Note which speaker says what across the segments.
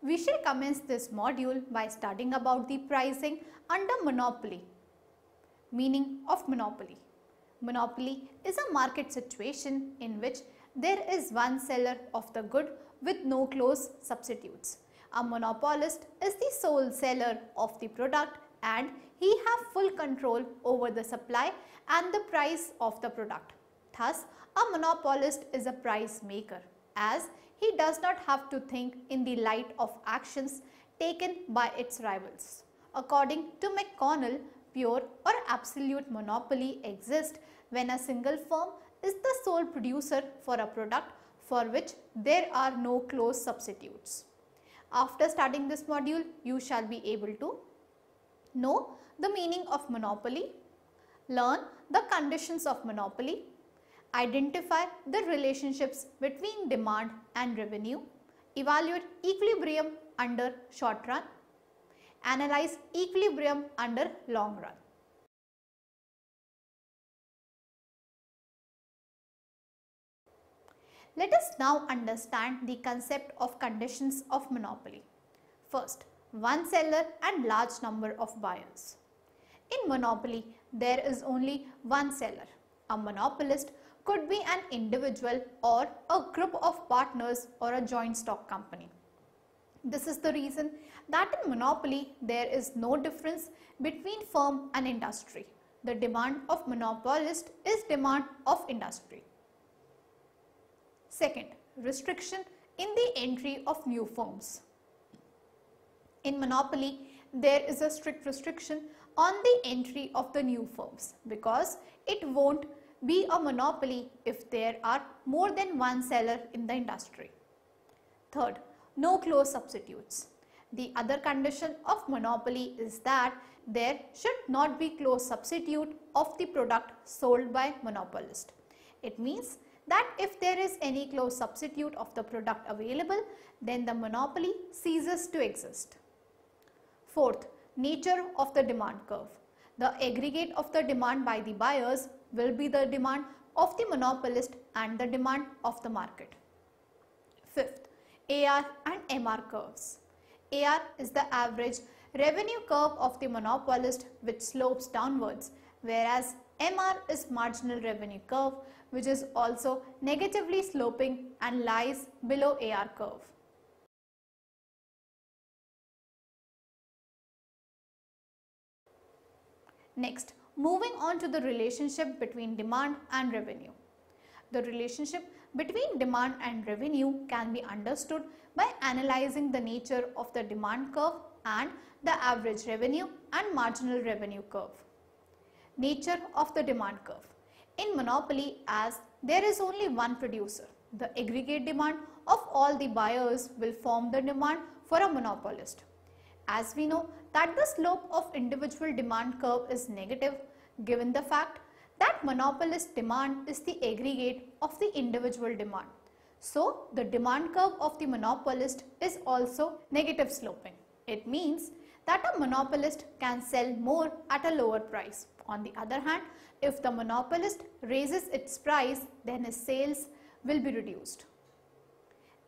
Speaker 1: We shall commence this module by studying about the pricing under monopoly. Meaning of monopoly. Monopoly is a market situation in which there is one seller of the good with no close substitutes. A monopolist is the sole seller of the product and he has full control over the supply and the price of the product. Thus, a monopolist is a price maker, as he does not have to think in the light of actions taken by its rivals. According to McConnell, pure or absolute monopoly exists when a single firm is the sole producer for a product for which there are no close substitutes. After studying this module, you shall be able to know the meaning of monopoly, learn the conditions of monopoly, identify the relationships between demand and revenue, evaluate equilibrium under short run, analyze equilibrium under long run. Let us now understand the concept of conditions of monopoly. First, one seller and large number of buyers. In monopoly, there is only one seller. A monopolist could be an individual or a group of partners or a joint stock company. This is the reason that in monopoly there is no difference between firm and industry. The demand of monopolist is demand of industry. Second, restriction in the entry of new firms. In monopoly, there is a strict restriction on the entry of the new firms because it won't be a monopoly if there are more than one seller in the industry. Third, no close substitutes. The other condition of monopoly is that there should not be close substitute of the product sold by monopolist. It means that if there is any close substitute of the product available, then the monopoly ceases to exist. Fourth, nature of the demand curve. The aggregate of the demand by the buyers will be the demand of the monopolist and the demand of the market. Fifth, AR and MR curves. AR is the average revenue curve of the monopolist which slopes downwards, whereas MR is marginal revenue curve which is also negatively sloping and lies below AR curve. Next, moving on to the relationship between demand and revenue. The relationship between demand and revenue can be understood by analyzing the nature of the demand curve and the average revenue and marginal revenue curve. Nature of the demand curve. In monopoly, as there is only one producer, the aggregate demand of all the buyers will form the demand for a monopolist. As we know that the slope of individual demand curve is negative, given the fact that monopolist demand is the aggregate of the individual demand. So, the demand curve of the monopolist is also negative sloping. It means that a monopolist can sell more at a lower price. On the other hand, if the monopolist raises its price, then his sales will be reduced.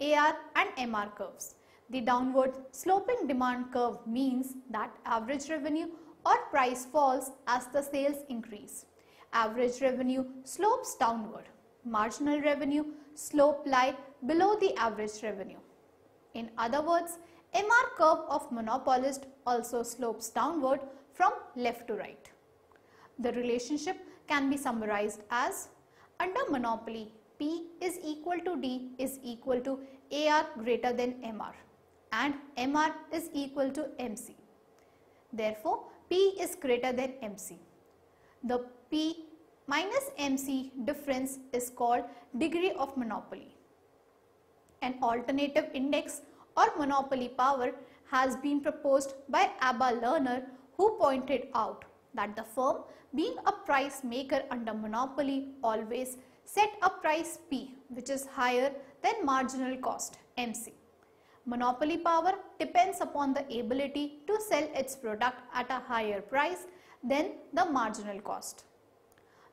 Speaker 1: AR and MR curves. The downward sloping demand curve means that average revenue or price falls as the sales increase. Average revenue slopes downward. Marginal revenue slope lie below the average revenue. In other words, MR curve of monopolist also slopes downward from left to right. The relationship can be summarized as under monopoly, P is equal to D is equal to AR greater than MR and MR is equal to MC. Therefore, P is greater than MC. The P minus MC difference is called degree of monopoly. An alternative index or monopoly power has been proposed by Abba Lerner, who pointed out that the firm, being a price maker under monopoly, always set a price P which is higher than marginal cost MC. Monopoly power depends upon the ability to sell its product at a higher price than the marginal cost.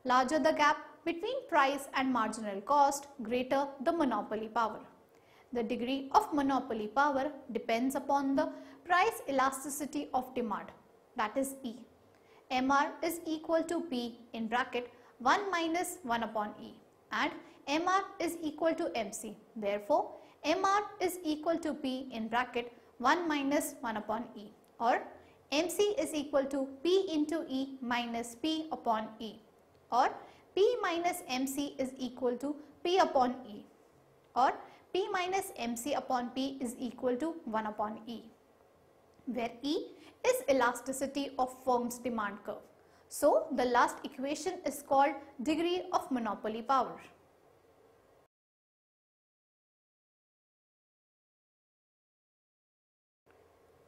Speaker 1: Larger the gap between price and marginal cost, greater the monopoly power. the degree of monopoly power depends upon the price elasticity of demand, that is E. MR is equal to P in bracket 1 minus 1 upon E, and MR is equal to MC. Therefore, MR is equal to P in bracket 1 minus 1 upon E, or MC is equal to P into E minus P upon E, or P minus MC is equal to P upon E, or P minus MC upon P is equal to 1 upon E, where E is elasticity of firm's demand curve. So, the last equation is called degree of monopoly power.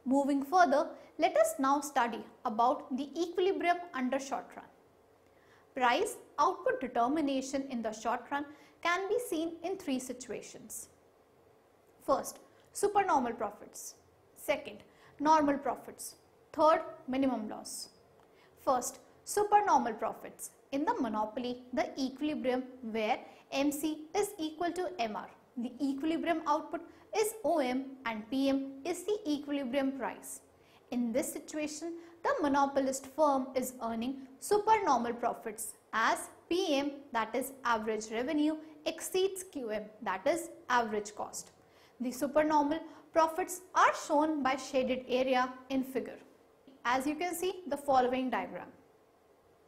Speaker 1: Moving further, let us now study about the equilibrium under short run. Price output determination in the short run can be seen in three situations. First, supernormal profits. Second, normal profits. Third, minimum loss. First, supernormal profits. In the monopoly, the equilibrium where MC is equal to MR. The equilibrium output is OM and PM is the equilibrium price. In this situation, the monopolist firm is earning supernormal profits as PM, that is average revenue, exceeds QM, that is average cost. The supernormal profits are shown by shaded area in figure, as you can see the following diagram.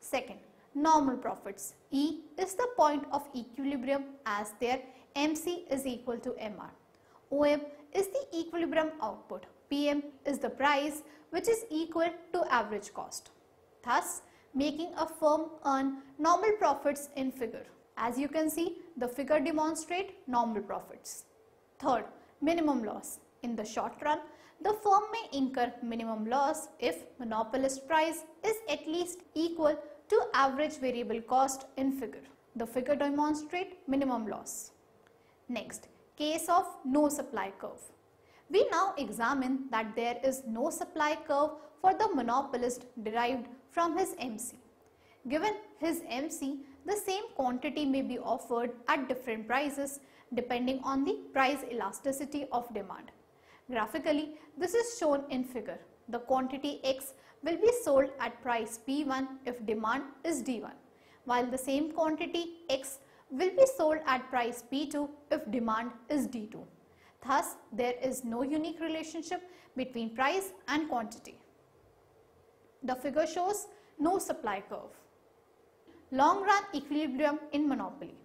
Speaker 1: Second, normal profits. E is the point of equilibrium as their MC is equal to MR. OM is the equilibrium output. PM is the price which is equal to average cost, thus making a firm earn normal profits in figure. As you can see, the figure demonstrates normal profits. Third, minimum loss. In the short run, the firm may incur minimum loss if monopolist price is at least equal to average variable cost in figure. The figure demonstrates minimum loss. Next, case of no supply curve. We now examine that there is no supply curve for the monopolist derived from his MC. Given his MC, the same quantity may be offered at different prices depending on the price elasticity of demand. Graphically, this is shown in figure. The quantity X will be sold at price P1 if demand is D1, while the same quantity X will be sold at price P2 if demand is D2. Thus, there is no unique relationship between price and quantity. The figure shows no supply curve. Long run equilibrium in monopoly.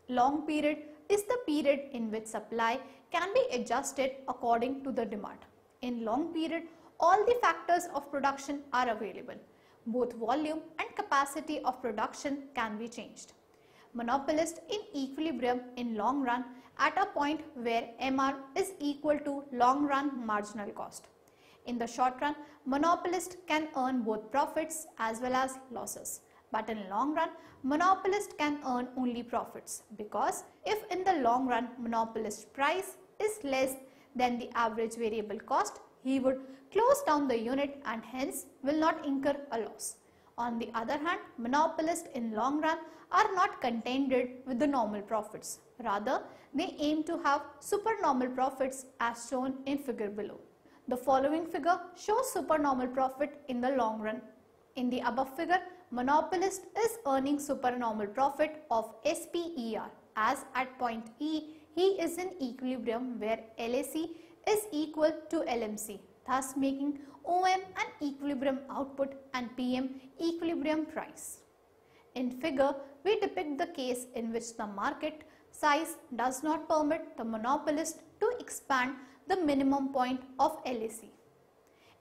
Speaker 1: Long period is the period in which supply can be adjusted according to the demand. In long period, all the factors of production are available. Both volume and capacity of production can be changed. Monopolist in equilibrium in long run at a point where MR is equal to long run marginal cost. In the short run, monopolist can earn both profits as well as losses. But in long run, monopolist can earn only profits, because if in the long run monopolist price is less than the average variable cost, he would close down the unit and hence will not incur a loss. On the other hand, monopolists in long run are not contented with the normal profits. Rather, they aim to have supernormal profits as shown in figure below. The following figure shows supernormal profit in the long run. In the above figure, monopolist is earning supernormal profit of SPER as at point E, he is in equilibrium where LAC is equal to LMC, thus making OM an equilibrium output and PM equilibrium price. In figure, we depict the case in which the market size does not permit the monopolist to expand the minimum point of LAC.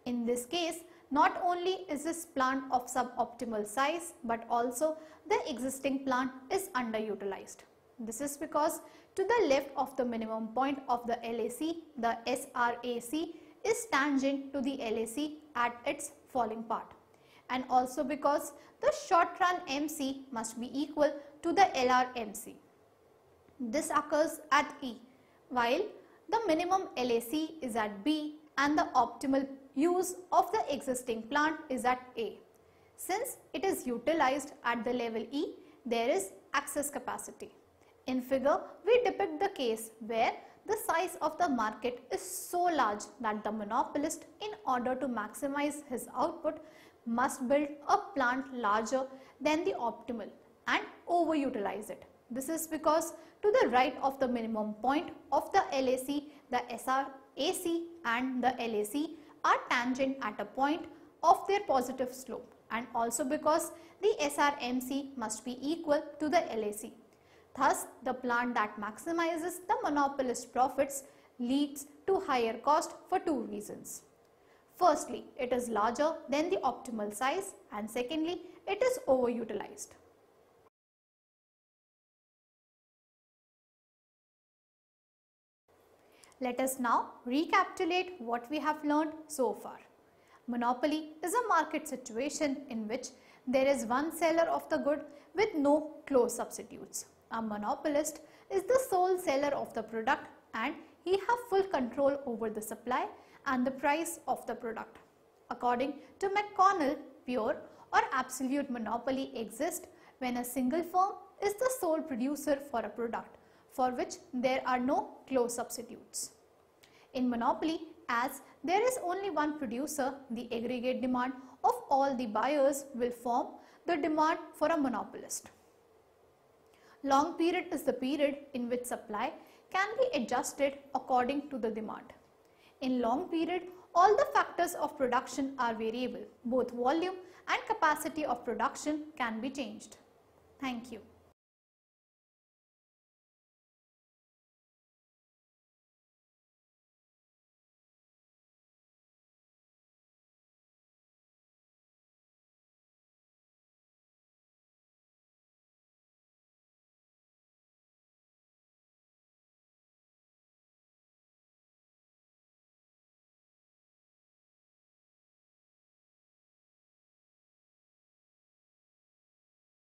Speaker 1: In this case, not only is this plant of suboptimal size, but also the existing plant is underutilized. This is because to the left of the minimum point of the LAC, the SRAC is tangent to the LAC at its falling part, and also because the short run MC must be equal to the LRMC. This occurs at E, while the minimum LAC is at B and the optimal use of the existing plant is at A. Since it is utilized at the level E, there is excess capacity. In figure, we depict the case where the size of the market is so large that the monopolist, in order to maximize his output, must build a plant larger than the optimal and overutilize it. This is because to the right of the minimum point of the LAC, the SRAC and the LAC are tangent at a point of their positive slope, and also because the SRMC must be equal to the LAC. Thus, the plant that maximizes the monopolist profits leads to higher cost for two reasons. Firstly, it is larger than the optimal size, and secondly, it is overutilized. Let us now recapitulate what we have learned so far. Monopoly is a market situation in which there is one seller of the good with no close substitutes. A monopolist is the sole seller of the product and he has full control over the supply and the price of the product. According to McConnell, pure or absolute monopoly exists when a single firm is the sole producer for a product for which there are no close substitutes. In monopoly, as there is only one producer, the aggregate demand of all the buyers will form the demand for a monopolist. Long period is the period in which supply can be adjusted according to the demand. In long period, all the factors of production are variable. Both volume and capacity of production can be changed. Thank you.